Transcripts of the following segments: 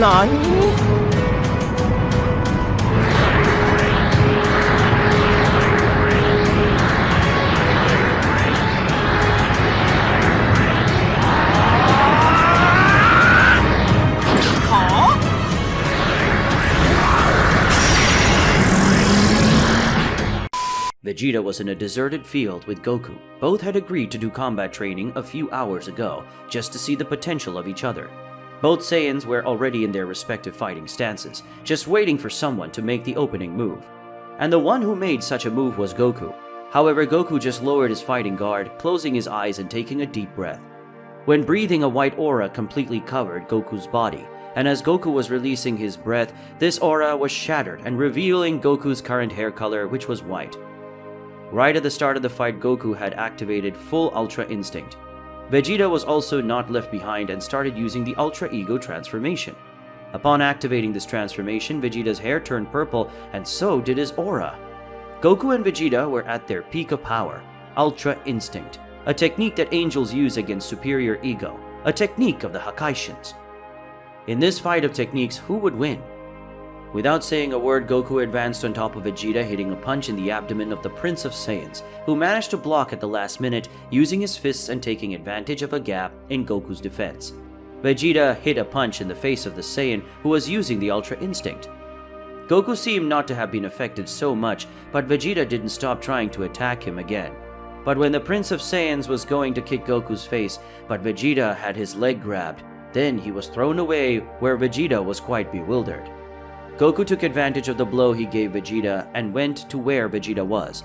何? Vegeta was in a deserted field with Goku. Both had agreed to do combat training a few hours ago, just to see the potential of each other. Both Saiyans were already in their respective fighting stances, just waiting for someone to make the opening move. And the one who made such a move was Goku. However, Goku just lowered his fighting guard, closing his eyes and taking a deep breath. When breathing, a white aura completely covered Goku's body, and as Goku was releasing his breath, this aura was shattered and revealing Goku's current hair color, which was white. Right at the start of the fight, Goku had activated full Ultra Instinct. Vegeta was also not left behind and started using the Ultra Ego transformation. Upon activating this transformation, Vegeta's hair turned purple and so did his aura. Goku and Vegeta were at their peak of power, Ultra Instinct, a technique that angels use against superior ego, a technique of the Hakaishins. In this fight of techniques, who would win? Without saying a word, Goku advanced on top of Vegeta, hitting a punch in the abdomen of the Prince of Saiyans, who managed to block at the last minute, using his fists and taking advantage of a gap in Goku's defense. Vegeta hit a punch in the face of the Saiyan who was using the Ultra Instinct. Goku seemed not to have been affected so much, but Vegeta didn't stop trying to attack him again. But when the Prince of Saiyans was going to kick Goku's face, but Vegeta had his leg grabbed, then he was thrown away, where Vegeta was quite bewildered. Goku took advantage of the blow he gave Vegeta and went to where Vegeta was.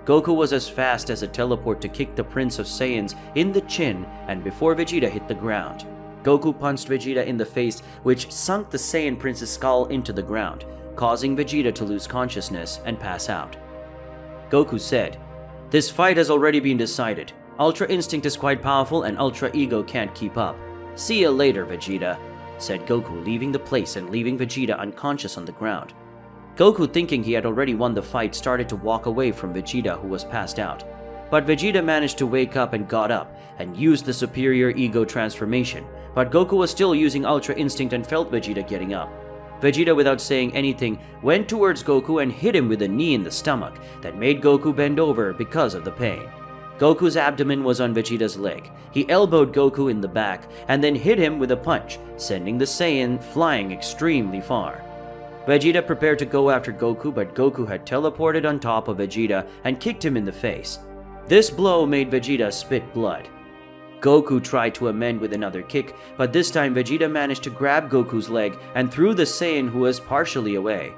Goku was as fast as a teleport to kick the Prince of Saiyans in the chin, and before Vegeta hit the ground, Goku punched Vegeta in the face, which sunk the Saiyan Prince's skull into the ground, causing Vegeta to lose consciousness and pass out. Goku said, "This fight has already been decided. Ultra Instinct is quite powerful and Ultra Ego can't keep up. See you later, Vegeta," said Goku, leaving the place and leaving Vegeta unconscious on the ground. Goku, thinking he had already won the fight, started to walk away from Vegeta, who was passed out. But Vegeta managed to wake up and got up and used the superior ego transformation, but Goku was still using Ultra Instinct and felt Vegeta getting up. Vegeta, without saying anything, went towards Goku and hit him with a knee in the stomach that made Goku bend over because of the pain. Goku's abdomen was on Vegeta's leg. He elbowed Goku in the back and then hit him with a punch, sending the Saiyan flying extremely far. Vegeta prepared to go after Goku, but Goku had teleported on top of Vegeta and kicked him in the face. This blow made Vegeta spit blood. Goku tried to amend with another kick, but this time Vegeta managed to grab Goku's leg and threw the Saiyan, who was partially away.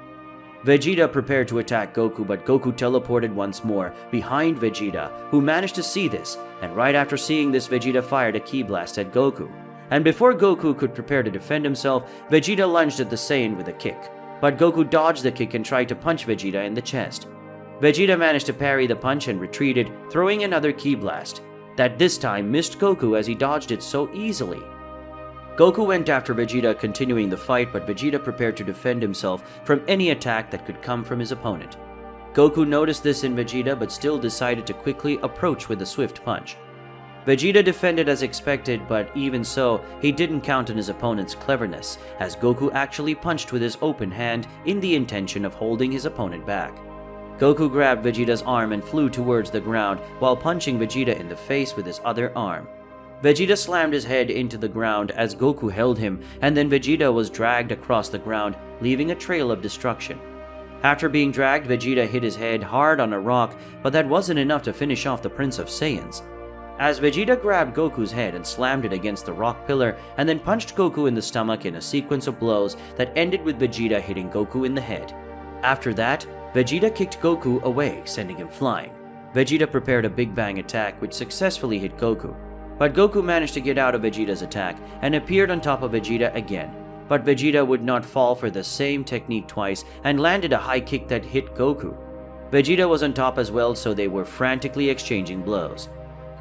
Vegeta prepared to attack Goku, but Goku teleported once more behind Vegeta, who managed to see this, and right after seeing this, Vegeta fired a ki blast at Goku. And before Goku could prepare to defend himself, Vegeta lunged at the Saiyan with a kick. But Goku dodged the kick and tried to punch Vegeta in the chest. Vegeta managed to parry the punch and retreated, throwing another ki blast, that this time missed Goku as he dodged it so easily. Goku went after Vegeta, continuing the fight, but Vegeta prepared to defend himself from any attack that could come from his opponent. Goku noticed this in Vegeta but still decided to quickly approach with a swift punch. Vegeta defended as expected, but even so, he didn't count on his opponent's cleverness, as Goku actually punched with his open hand in the intention of holding his opponent back. Goku grabbed Vegeta's arm and flew towards the ground while punching Vegeta in the face with his other arm. Vegeta slammed his head into the ground as Goku held him, and then Vegeta was dragged across the ground, leaving a trail of destruction. After being dragged, Vegeta hit his head hard on a rock, but that wasn't enough to finish off the Prince of Saiyans. As Vegeta grabbed Goku's head and slammed it against the rock pillar, and then punched Goku in the stomach in a sequence of blows that ended with Vegeta hitting Goku in the head. After that, Vegeta kicked Goku away, sending him flying. Vegeta prepared a Big Bang attack which successfully hit Goku. But Goku managed to get out of Vegeta's attack and appeared on top of Vegeta again. But Vegeta would not fall for the same technique twice and landed a high kick that hit Goku. Vegeta was on top as well, so they were frantically exchanging blows.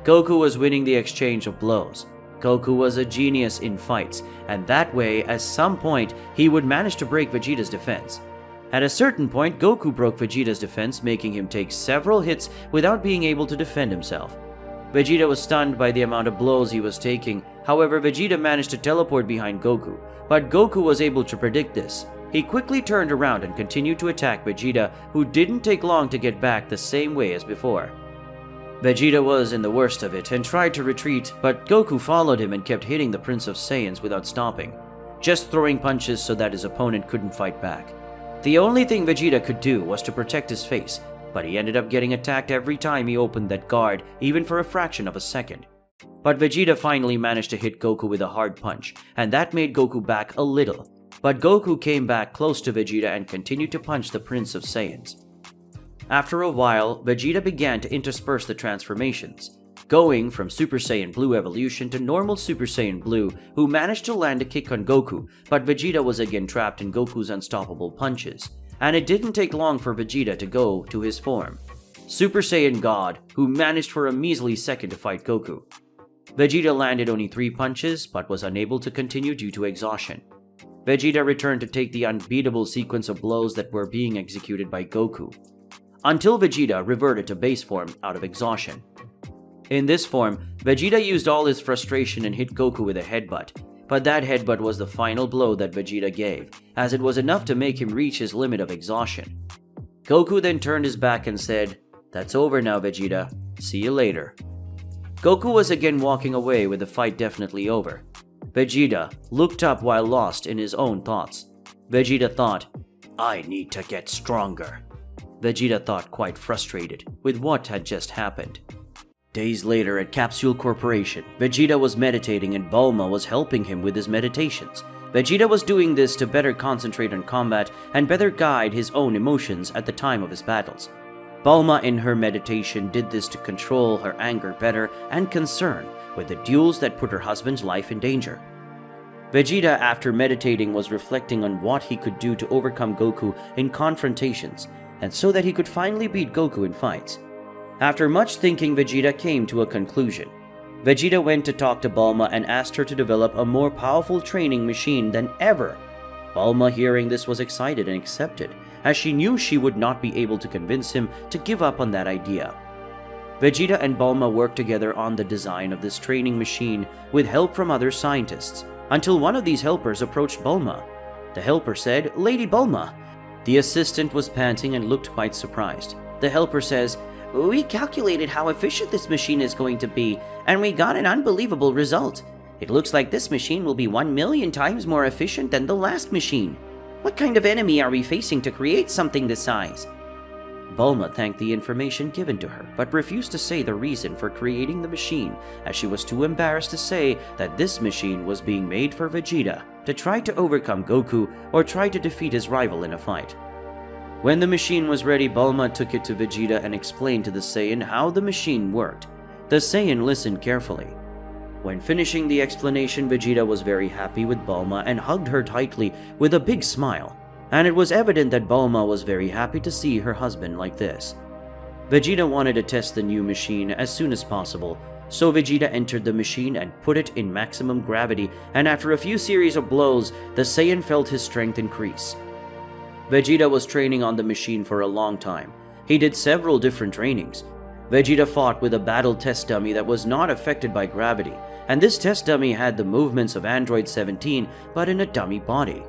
Goku was winning the exchange of blows. Goku was a genius in fights, and that way, at some point, he would manage to break Vegeta's defense. At a certain point, Goku broke Vegeta's defense, making him take several hits without being able to defend himself. Vegeta was stunned by the amount of blows he was taking. However, Vegeta managed to teleport behind Goku, but Goku was able to predict this. He quickly turned around and continued to attack Vegeta, who didn't take long to get back the same way as before. Vegeta was in the worst of it and tried to retreat, but Goku followed him and kept hitting the Prince of Saiyans without stopping, just throwing punches so that his opponent couldn't fight back. The only thing Vegeta could do was to protect his face, but he ended up getting attacked every time he opened that guard, even for a fraction of a second. But Vegeta finally managed to hit Goku with a hard punch, and that made Goku back a little. But Goku came back close to Vegeta and continued to punch the Prince of Saiyans. After a while, Vegeta began to intersperse the transformations, going from Super Saiyan Blue evolution to normal Super Saiyan Blue, who managed to land a kick on Goku, but Vegeta was again trapped in Goku's unstoppable punches, and it didn't take long for Vegeta to go to his form, Super Saiyan God, who managed for a measly second to fight Goku. Vegeta landed only 3 punches, but was unable to continue due to exhaustion. Vegeta returned to take the unbeatable sequence of blows that were being executed by Goku, until Vegeta reverted to base form out of exhaustion. In this form, Vegeta used all his frustration and hit Goku with a headbutt, but that headbutt was the final blow that Vegeta gave, as it was enough to make him reach his limit of exhaustion. Goku then turned his back and said, "That's over now, Vegeta. See you later." Goku was again walking away with the fight definitely over. Vegeta looked up while lost in his own thoughts. Vegeta thought, "I need to get stronger." Vegeta thought, quite frustrated with what had just happened. Days later at Capsule Corporation, Vegeta was meditating and Bulma was helping him with his meditations. Vegeta was doing this to better concentrate on combat and better guide his own emotions at the time of his battles. Bulma in her meditation did this to control her anger better and concern with the duels that put her husband's life in danger. Vegeta, after meditating, was reflecting on what he could do to overcome Goku in confrontations, and so that he could finally beat Goku in fights. After much thinking, Vegeta came to a conclusion. Vegeta went to talk to Bulma and asked her to develop a more powerful training machine than ever. Bulma, hearing this, was excited and accepted, as she knew she would not be able to convince him to give up on that idea. Vegeta and Bulma worked together on the design of this training machine with help from other scientists, until one of these helpers approached Bulma. The helper said, "Lady Bulma." The assistant was panting and looked quite surprised. The helper says, "We calculated how efficient this machine is going to be, and we got an unbelievable result. It looks like this machine will be 1,000,000 times more efficient than the last machine. What kind of enemy are we facing to create something this size?" Bulma thanked the information given to her, but refused to say the reason for creating the machine, as she was too embarrassed to say that this machine was being made for Vegeta to try to overcome Goku or try to defeat his rival in a fight. When the machine was ready, Bulma took it to Vegeta and explained to the Saiyan how the machine worked. The Saiyan listened carefully. When finishing the explanation, Vegeta was very happy with Bulma and hugged her tightly with a big smile, and it was evident that Bulma was very happy to see her husband like this. Vegeta wanted to test the new machine as soon as possible, so Vegeta entered the machine and put it in maximum gravity, and after a few series of blows, the Saiyan felt his strength increase. Vegeta was training on the machine for a long time. He did several different trainings. Vegeta fought with a battle test dummy that was not affected by gravity, and this test dummy had the movements of Android 17 but in a dummy body.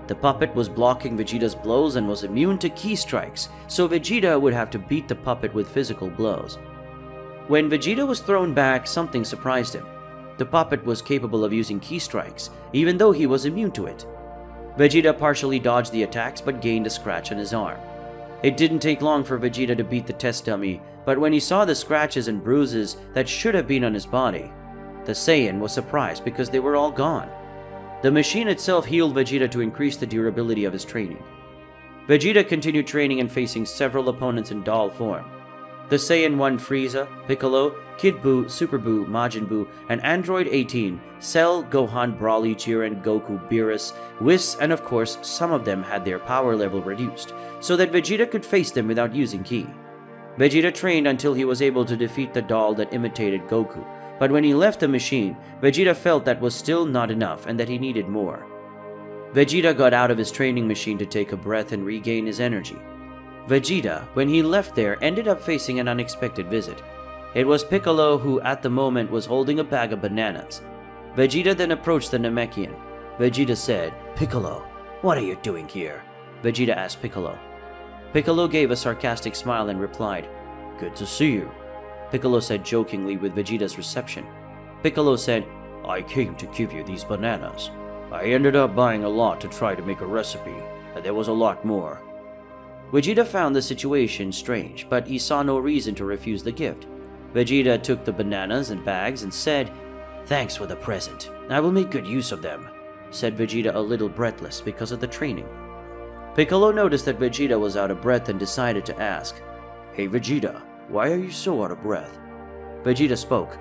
The puppet was blocking Vegeta's blows and was immune to ki strikes, so Vegeta would have to beat the puppet with physical blows. When Vegeta was thrown back, something surprised him. The puppet was capable of using ki strikes, even though he was immune to it. Vegeta partially dodged the attacks but gained a scratch on his arm. It didn't take long for Vegeta to beat the test dummy, but when he saw the scratches and bruises that should have been on his body, the Saiyan was surprised because they were all gone. The machine itself healed Vegeta to increase the durability of his training. Vegeta continued training and facing several opponents in doll form. The Saiyan won Frieza, Piccolo, Kid Buu, Super Buu, Majin Buu, and Android 18, Cell, Gohan, Broly, Jiren, Goku, Beerus, Whis, and of course, some of them had their power level reduced, so that Vegeta could face them without using ki. Vegeta trained until he was able to defeat the doll that imitated Goku, but when he left the machine, Vegeta felt that was still not enough and that he needed more. Vegeta got out of his training machine to take a breath and regain his energy. Vegeta, when he left there, ended up facing an unexpected visit. It was Piccolo, who at the moment was holding a bag of bananas. Vegeta then approached the Namekian. Vegeta said, "Piccolo, what are you doing here?" Vegeta asked Piccolo. Piccolo gave a sarcastic smile and replied, "Good to see you," Piccolo said jokingly with Vegeta's reception. Piccolo said, "I came to give you these bananas. I ended up buying a lot to try to make a recipe, and there was a lot more." Vegeta found the situation strange, but he saw no reason to refuse the gift. Vegeta took the bananas and bags and said, "Thanks for the present. I will make good use of them," said Vegeta, a little breathless because of the training. Piccolo noticed that Vegeta was out of breath and decided to ask, "Hey Vegeta, why are you so out of breath?" Vegeta spoke,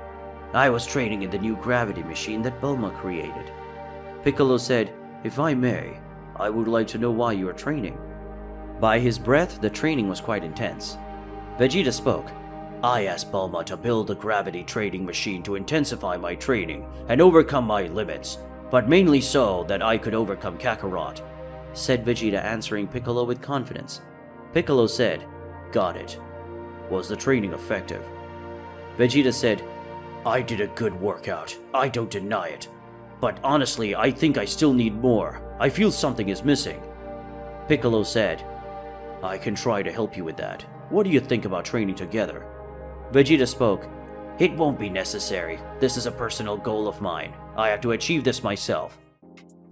"I was training in the new gravity machine that Bulma created." Piccolo said, "If I may, I would like to know why you are training." By his breath, the training was quite intense. Vegeta spoke, "I asked Bulma to build a gravity training machine to intensify my training and overcome my limits, but mainly so that I could overcome Kakarot," said Vegeta, answering Piccolo with confidence. Piccolo said, "Got it. Was the training effective?" Vegeta said, "I did a good workout, I don't deny it. But honestly, I think I still need more. I feel something is missing." Piccolo said, "I can try to help you with that. What do you think about training together?" Vegeta spoke, "It won't be necessary. This is a personal goal of mine. I have to achieve this myself."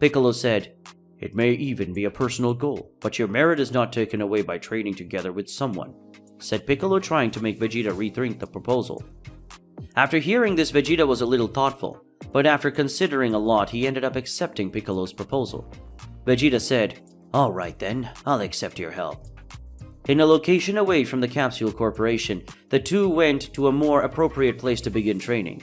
Piccolo said, "It may even be a personal goal, but your merit is not taken away by training together with someone," said Piccolo, trying to make Vegeta rethink the proposal. After hearing this, Vegeta was a little thoughtful, but after considering a lot, he ended up accepting Piccolo's proposal. Vegeta said, "All right then, I'll accept your help." In a location away from the Capsule Corporation, the two went to a more appropriate place to begin training.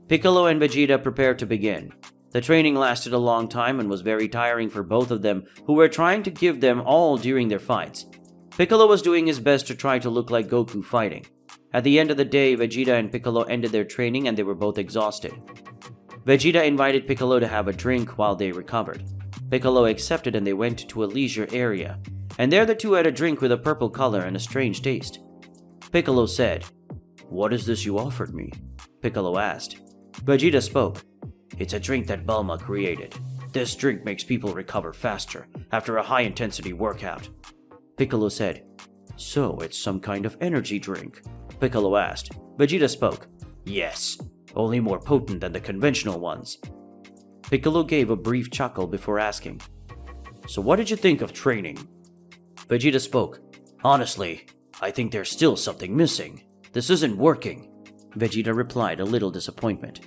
Piccolo and Vegeta prepared to begin. The training lasted a long time and was very tiring for both of them, who were trying to give them all during their fights. Piccolo was doing his best to try to look like Goku fighting. At the end of the day, Vegeta and Piccolo ended their training and they were both exhausted. Vegeta invited Piccolo to have a drink while they recovered. Piccolo accepted and they went to a leisure area, and there the two had a drink with a purple color and a strange taste. Piccolo said, "What is this you offered me?" Piccolo asked. Vegeta spoke, "It's a drink that Bulma created. This drink makes people recover faster after a high-intensity workout." Piccolo said, "So it's some kind of energy drink?" Piccolo asked. Vegeta spoke, "Yes, only more potent than the conventional ones." Piccolo gave a brief chuckle before asking, "So what did you think of training?" Vegeta spoke, "Honestly, I think there's still something missing. This isn't working." Vegeta replied, a little disappointment.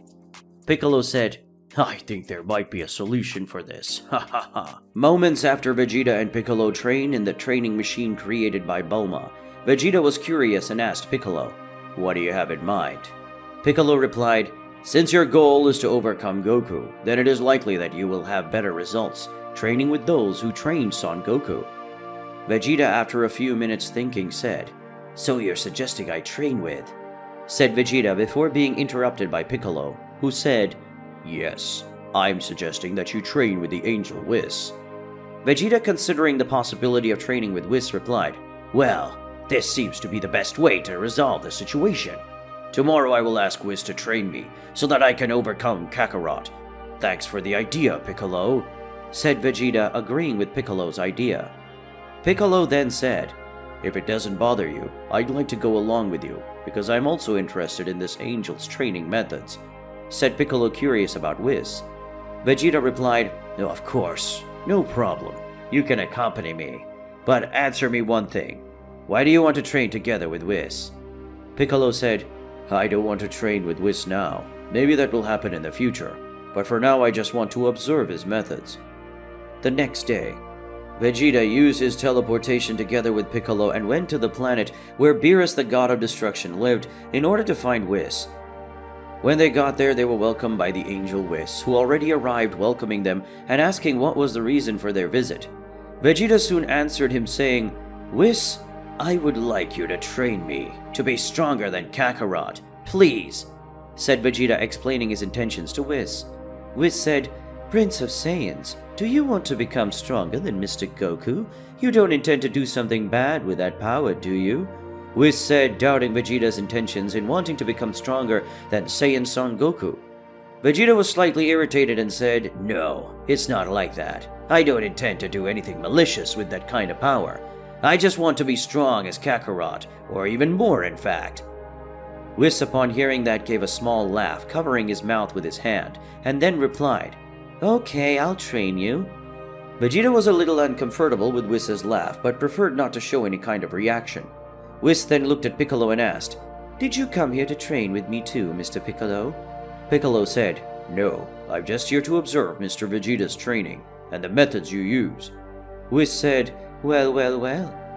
Piccolo said, "I think there might be a solution for this. Ha ha ha." Moments after Vegeta and Piccolo trained in the training machine created by Bulma, Vegeta was curious and asked Piccolo, "What do you have in mind?" Piccolo replied, "Since your goal is to overcome Goku, then it is likely that you will have better results training with those who trained Son Goku." Vegeta, after a few minutes thinking, said, "So you're suggesting I train with?" said Vegeta before being interrupted by Piccolo, who said, "Yes, I'm suggesting that you train with the angel Whis." Vegeta, considering the possibility of training with Whis, replied, "Well, this seems to be the best way to resolve the situation. Tomorrow I will ask Whis to train me so that I can overcome Kakarot." "Thanks for the idea, Piccolo," said Vegeta, agreeing with Piccolo's idea. Piccolo then said, "If it doesn't bother you, I'd like to go along with you, because I'm also interested in this angel's training methods," said Piccolo, curious about Whis. Vegeta replied, "Oh, of course, no problem. You can accompany me. But answer me one thing. Why do you want to train together with Whis?" Piccolo said, "I don't want to train with Whis now. Maybe that will happen in the future. But for now I just want to observe his methods." The next day, Vegeta used his teleportation together with Piccolo and went to the planet where Beerus, the god of destruction, lived in order to find Whis. When they got there, they were welcomed by the angel Whis, who already arrived, welcoming them and asking what was the reason for their visit. Vegeta soon answered him saying, "Whis, I would like you to train me to be stronger than Kakarot, please," said Vegeta, explaining his intentions to Whis. Whis said, "Prince of Saiyans, do you want to become stronger than Mr. Goku? You don't intend to do something bad with that power, do you?" Whis said, doubting Vegeta's intentions in wanting to become stronger than Saiyan Son Goku. Vegeta was slightly irritated and said, "No, it's not like that. I don't intend to do anything malicious with that kind of power. I just want to be strong as Kakarot, or even more in fact." Whis, upon hearing that, gave a small laugh, covering his mouth with his hand, and then replied, "Okay, I'll train you." Vegeta was a little uncomfortable with Whis' laugh, but preferred not to show any kind of reaction. Whis then looked at Piccolo and asked, "Did you come here to train with me too, Mr. Piccolo?" Piccolo said, "No, I'm just here to observe Mr. Vegeta's training, and the methods you use." Whis said, well,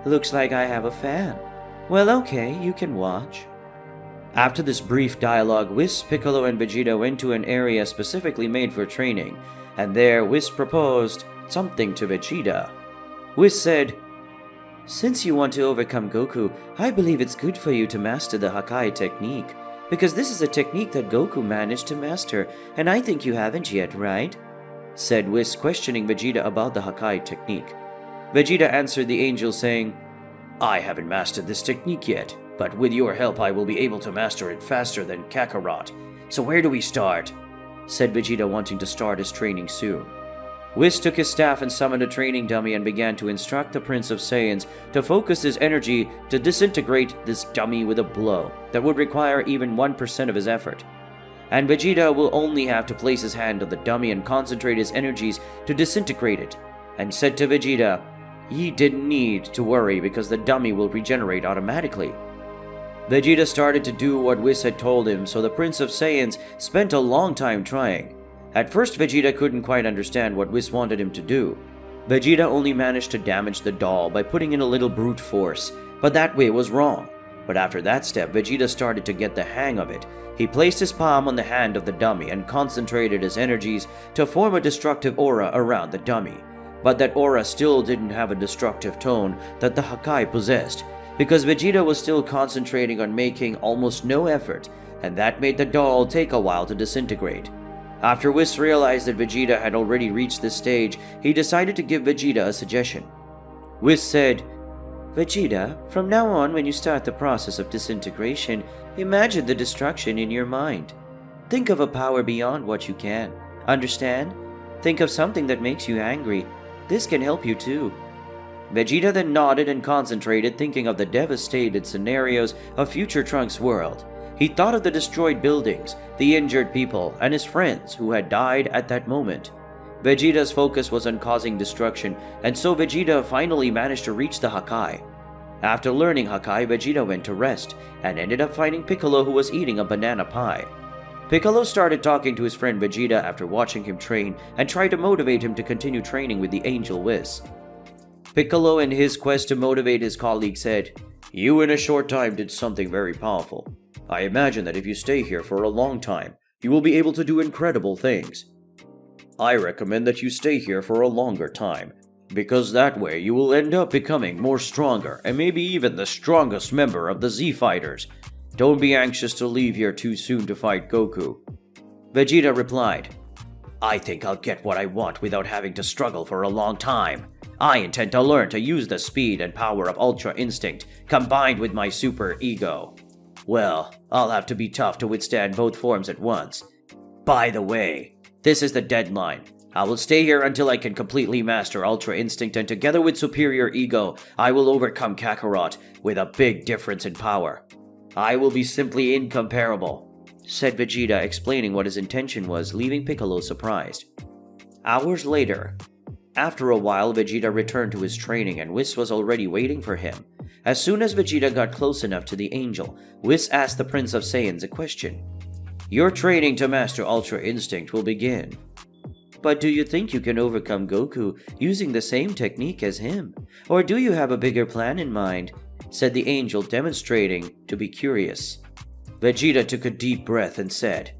looks like I have a fan. Well, okay, you can watch." After this brief dialogue, Whis, Piccolo, and Vegeta went to an area specifically made for training, and there Whis proposed something to Vegeta. Whis said, "Since you want to overcome Goku, I believe it's good for you to master the Hakai technique, because this is a technique that Goku managed to master, and I think you haven't yet, right?" said Whis, questioning Vegeta about the Hakai technique. Vegeta answered the angel saying, "I haven't mastered this technique yet, but with your help I will be able to master it faster than Kakarot. So where do we start?" said Vegeta, wanting to start his training soon. Whis took his staff and summoned a training dummy and began to instruct the Prince of Saiyans to focus his energy to disintegrate this dummy with a blow that would require even 1% of his effort. And Vegeta will only have to place his hand on the dummy and concentrate his energies to disintegrate it, and said to Vegeta, he didn't need to worry because the dummy will regenerate automatically. Vegeta started to do what Whis had told him, so the Prince of Saiyans spent a long time trying. At first, Vegeta couldn't quite understand what Whis wanted him to do. Vegeta only managed to damage the doll by putting in a little brute force, but that way was wrong. But after that step, Vegeta started to get the hang of it. He placed his palm on the hand of the dummy and concentrated his energies to form a destructive aura around the dummy. But that aura still didn't have a destructive tone that the Hakai possessed, because Vegeta was still concentrating on making almost no effort, and that made the doll take a while to disintegrate. After Whis realized that Vegeta had already reached this stage, he decided to give Vegeta a suggestion. Whis said, "Vegeta, from now on when you start the process of disintegration, imagine the destruction in your mind. Think of a power beyond what you can. Understand? Think of something that makes you angry. This can help you too." Vegeta then nodded and concentrated, thinking of the devastated scenarios of future Trunks' world. He thought of the destroyed buildings, the injured people, and his friends who had died at that moment. Vegeta's focus was on causing destruction, and so Vegeta finally managed to reach the Hakai. After learning Hakai, Vegeta went to rest, and ended up finding Piccolo, who was eating a banana pie. Piccolo started talking to his friend Vegeta after watching him train, and tried to motivate him to continue training with the Angel Whis. Piccolo, in his quest to motivate his colleague, said, "You in a short time did something very powerful. I imagine that if you stay here for a long time, you will be able to do incredible things. I recommend that you stay here for a longer time, because that way you will end up becoming more stronger and maybe even the strongest member of the Z Fighters. Don't be anxious to leave here too soon to fight Goku." Vegeta replied, "I think I'll get what I want without having to struggle for a long time. I intend to learn to use the speed and power of Ultra Instinct combined with my Super Ego. Well, I'll have to be tough to withstand both forms at once. By the way, this is the deadline. I will stay here until I can completely master Ultra Instinct, and together with Superior Ego, I will overcome Kakarot with a big difference in power. I will be simply incomparable," said Vegeta, explaining what his intention was, leaving Piccolo surprised. Hours later, after a while, Vegeta returned to his training, and Whis was already waiting for him. As soon as Vegeta got close enough to the angel, Whis asked the Prince of Saiyans a question. "Your training to master Ultra Instinct will begin. But do you think you can overcome Goku using the same technique as him? Or do you have a bigger plan in mind?" said the angel, demonstrating to be curious. Vegeta took a deep breath and said,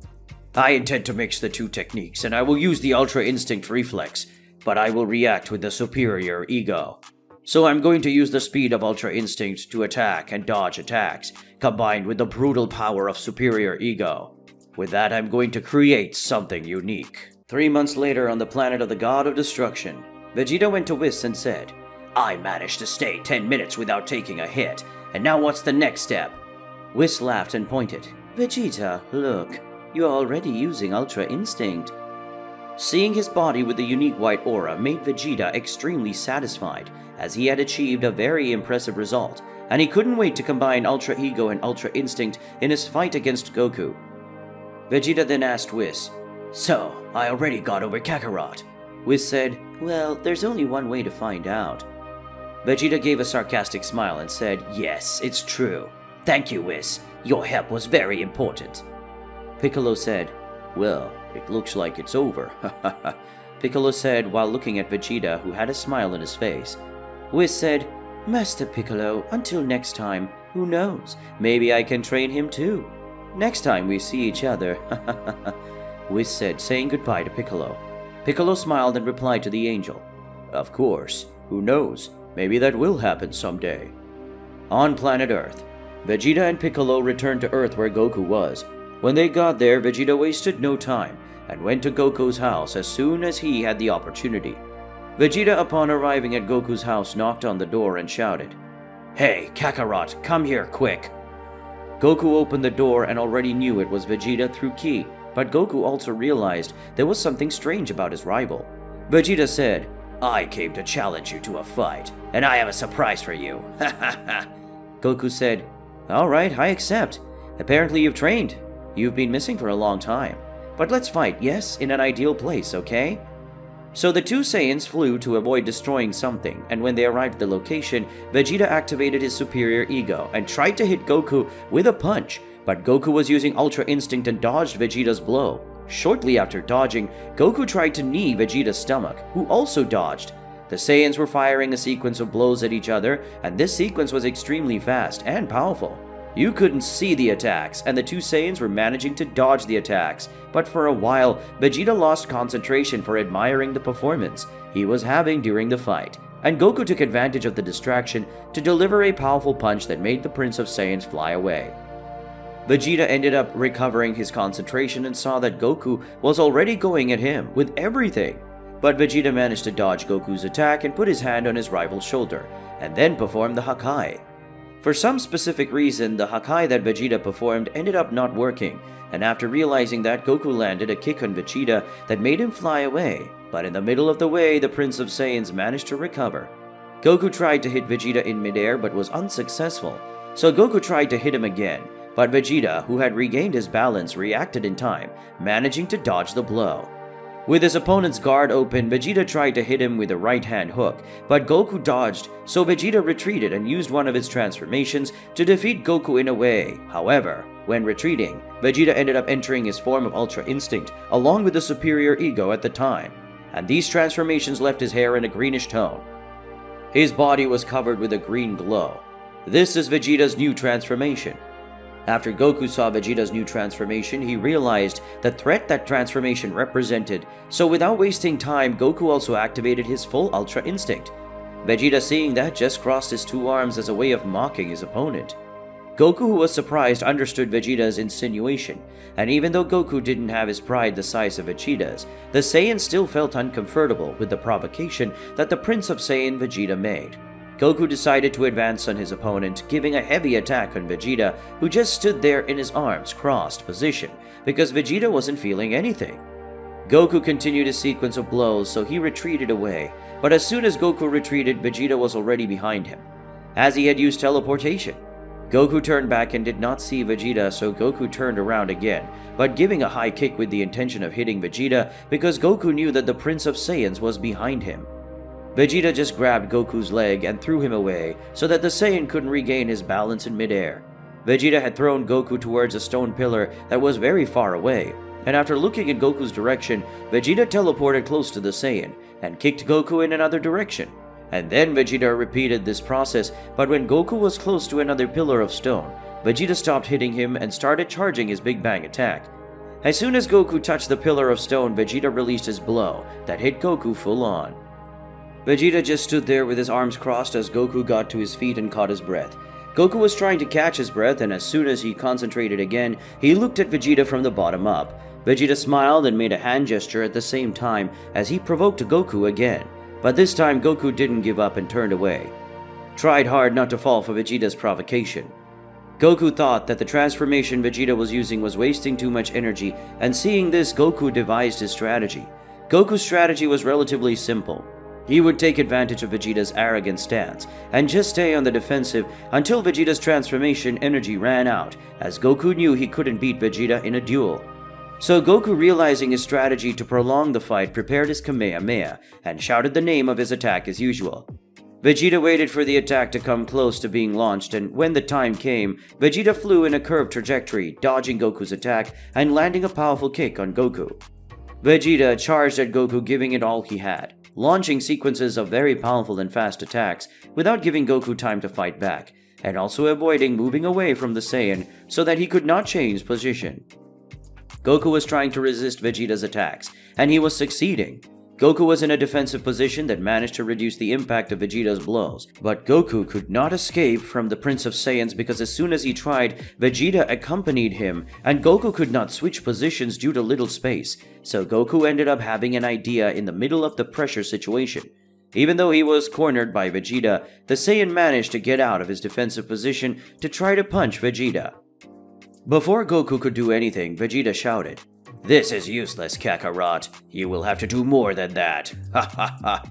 "I intend to mix the two techniques, and I will use the Ultra Instinct reflex, but I will react with the Superior Ego. So I'm going to use the speed of Ultra Instinct to attack and dodge attacks, combined with the brutal power of Superior Ego. With that, I'm going to create something unique." 3 months later, on the planet of the God of Destruction, Vegeta went to Whis and said, "I managed to stay 10 minutes without taking a hit, and now what's the next step?" Whis laughed and pointed. "Vegeta, look. You're already using Ultra Instinct." Seeing his body with the unique white aura made Vegeta extremely satisfied, as he had achieved a very impressive result, and he couldn't wait to combine Ultra Ego and Ultra Instinct in his fight against Goku. Vegeta then asked Whis, "So, I already got over Kakarot?" Whis said, "Well, there's only one way to find out." Vegeta gave a sarcastic smile and said, "Yes, it's true. Thank you, Whis. Your help was very important." Piccolo said, "Well, it looks like it's over." Piccolo said while looking at Vegeta, who had a smile on his face. Whis said, "Master Piccolo, until next time, who knows, maybe I can train him too. Next time we see each other." Whis said, saying goodbye to Piccolo. Piccolo smiled and replied to the angel, "Of course, who knows, maybe that will happen someday." On planet Earth, Vegeta and Piccolo returned to Earth where Goku was. When they got there, Vegeta wasted no time and went to Goku's house as soon as he had the opportunity. Vegeta, upon arriving at Goku's house, knocked on the door and shouted, "Hey, Kakarot, come here quick!" Goku opened the door and already knew it was Vegeta through Ki, but Goku also realized there was something strange about his rival. Vegeta said, "I came to challenge you to a fight, and I have a surprise for you." Goku said, "Alright, I accept. Apparently you've trained. You've been missing for a long time. But let's fight, yes, in an ideal place, okay?" So the two Saiyans flew to avoid destroying something, and when they arrived at the location, Vegeta activated his superior ego and tried to hit Goku with a punch, but Goku was using Ultra Instinct and dodged Vegeta's blow. Shortly after dodging, Goku tried to knee Vegeta's stomach, who also dodged. The Saiyans were firing a sequence of blows at each other, and this sequence was extremely fast and powerful. You couldn't see the attacks, and the two Saiyans were managing to dodge the attacks, but for a while, Vegeta lost concentration for admiring the performance he was having during the fight, and Goku took advantage of the distraction to deliver a powerful punch that made the Prince of Saiyans fly away. Vegeta ended up recovering his concentration and saw that Goku was already going at him with everything. But Vegeta managed to dodge Goku's attack and put his hand on his rival's shoulder, and then performed the Hakai. For some specific reason, the Hakai that Vegeta performed ended up not working, and after realizing that, Goku landed a kick on Vegeta that made him fly away, but in the middle of the way, the Prince of Saiyans managed to recover. Goku tried to hit Vegeta in midair but was unsuccessful, so Goku tried to hit him again, but Vegeta, who had regained his balance, reacted in time, managing to dodge the blow. With his opponent's guard open, Vegeta tried to hit him with a right-hand hook, but Goku dodged, so Vegeta retreated and used one of his transformations to defeat Goku in a way. However, when retreating, Vegeta ended up entering his form of Ultra Instinct, along with the superior ego at the time, and these transformations left his hair in a greenish tone. His body was covered with a green glow. This is Vegeta's new transformation. After Goku saw Vegeta's new transformation, he realized the threat that transformation represented, so without wasting time, Goku also activated his full Ultra Instinct. Vegeta, seeing that, just crossed his two arms as a way of mocking his opponent. Goku, who was surprised, understood Vegeta's insinuation, and even though Goku didn't have his pride the size of Vegeta's, the Saiyans still felt uncomfortable with the provocation that the Prince of Saiyan Vegeta made. Goku decided to advance on his opponent, giving a heavy attack on Vegeta, who just stood there in his arms crossed position, because Vegeta wasn't feeling anything. Goku continued his sequence of blows, so he retreated away, but as soon as Goku retreated, Vegeta was already behind him, as he had used teleportation. Goku turned back and did not see Vegeta, so Goku turned around again, but giving a high kick with the intention of hitting Vegeta, because Goku knew that the Prince of Saiyans was behind him. Vegeta just grabbed Goku's leg and threw him away so that the Saiyan couldn't regain his balance in midair. Vegeta had thrown Goku towards a stone pillar that was very far away, and after looking in Goku's direction, Vegeta teleported close to the Saiyan and kicked Goku in another direction. And then Vegeta repeated this process, but when Goku was close to another pillar of stone, Vegeta stopped hitting him and started charging his Big Bang attack. As soon as Goku touched the pillar of stone, Vegeta released his blow that hit Goku full on. Vegeta just stood there with his arms crossed as Goku got to his feet and caught his breath. Goku was trying to catch his breath, and as soon as he concentrated again, he looked at Vegeta from the bottom up. Vegeta smiled and made a hand gesture at the same time as he provoked Goku again, but this time Goku didn't give up and turned away. Tried hard not to fall for Vegeta's provocation. Goku thought that the transformation Vegeta was using was wasting too much energy, and seeing this, Goku devised his strategy. Goku's strategy was relatively simple. He would take advantage of Vegeta's arrogant stance and just stay on the defensive until Vegeta's transformation energy ran out, as Goku knew he couldn't beat Vegeta in a duel. So Goku, realizing his strategy to prolong the fight, prepared his Kamehameha and shouted the name of his attack as usual. Vegeta waited for the attack to come close to being launched, and when the time came, Vegeta flew in a curved trajectory, dodging Goku's attack and landing a powerful kick on Goku. Vegeta charged at Goku, giving it all he had, launching sequences of very powerful and fast attacks without giving Goku time to fight back, and also avoiding moving away from the Saiyan so that he could not change position. Goku was trying to resist Vegeta's attacks, and he was succeeding. Goku was in a defensive position that managed to reduce the impact of Vegeta's blows, but Goku could not escape from the Prince of Saiyans because as soon as he tried, Vegeta accompanied him, and Goku could not switch positions due to little space, so Goku ended up having an idea in the middle of the pressure situation. Even though he was cornered by Vegeta, the Saiyan managed to get out of his defensive position to try to punch Vegeta. Before Goku could do anything, Vegeta shouted, "This is useless, Kakarot. You will have to do more than that. Ha ha ha."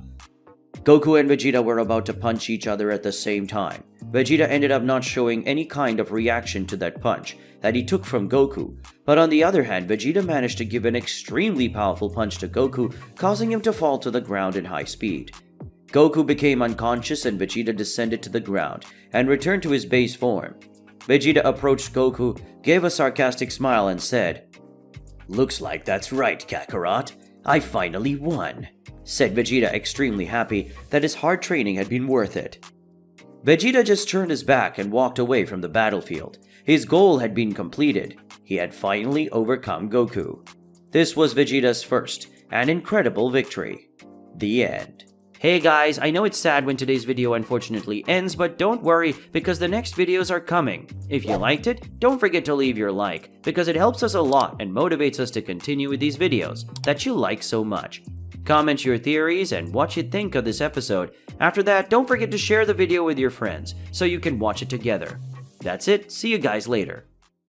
Goku and Vegeta were about to punch each other at the same time. Vegeta ended up not showing any kind of reaction to that punch that he took from Goku, but on the other hand, Vegeta managed to give an extremely powerful punch to Goku, causing him to fall to the ground in high speed. Goku became unconscious and Vegeta descended to the ground and returned to his base form. Vegeta approached Goku, gave a sarcastic smile and said, "Looks like that's right, Kakarot. I finally won," said Vegeta, extremely happy that his hard training had been worth it. Vegeta just turned his back and walked away from the battlefield. His goal had been completed. He had finally overcome Goku. This was Vegeta's first and incredible victory. The end. Hey guys, I know it's sad when today's video unfortunately ends, but don't worry because the next videos are coming. If you liked it, don't forget to leave your like because it helps us a lot and motivates us to continue with these videos that you like so much. Comment your theories and what you think of this episode. After that, don't forget to share the video with your friends so you can watch it together. That's it, see you guys later.